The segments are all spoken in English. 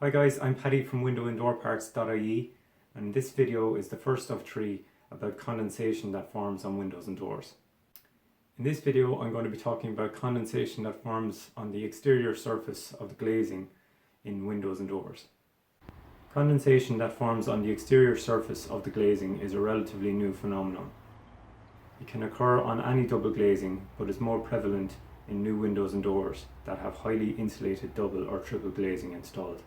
Hi guys, I'm Paddy from windowanddoorparts.ie, and this video is the first of three about condensation that forms on windows and doors. In this video I'm going to be talking about condensation that forms on the exterior surface of the glazing in windows and doors. Condensation that forms on the exterior surface of the glazing is a relatively new phenomenon. It can occur on any double glazing, but is more prevalent in new windows and doors that have highly insulated double or triple glazing installed.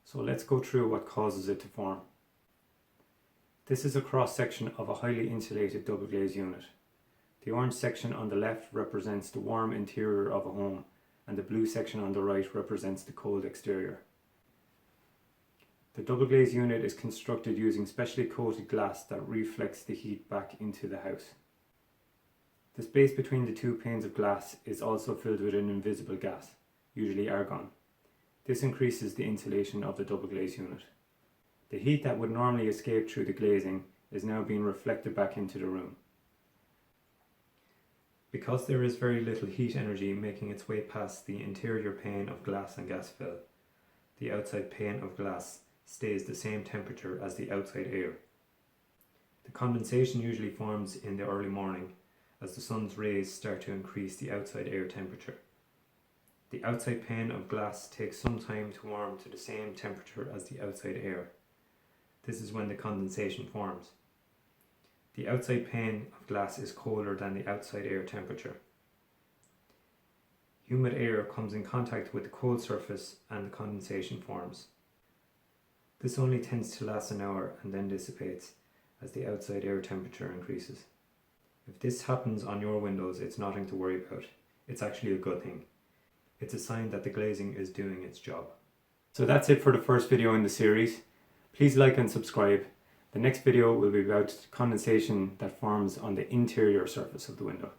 So let's go through what causes it to form. This is a cross section of a highly insulated double glazed unit. The orange section on the left represents the warm interior of a home, and the blue section on the right represents the cold exterior. The double glazed unit is constructed using specially coated glass that reflects the heat back into the house. The space between the two panes of glass is also filled with an invisible gas, usually argon. This increases the insulation of the double glazed unit. The heat that would normally escape through the glazing is now being reflected back into the room. Because there is very little heat energy making its way past the interior pane of glass and gas fill, the outside pane of glass stays the same temperature as the outside air. The condensation usually forms in the early morning as the sun's rays start to increase the outside air temperature. The outside pane of glass takes some time to warm to the same temperature as the outside air. This is when the condensation forms. The outside pane of glass is colder than the outside air temperature. Humid air comes in contact with the cold surface and the condensation forms. This only tends to last an hour and then dissipates as the outside air temperature increases. If this happens on your windows, it's nothing to worry about. It's actually a good thing. It's a sign that the glazing is doing its job. So that's it for the first video in the series. Please like and subscribe. The next video will be about condensation that forms on the interior surface of the window.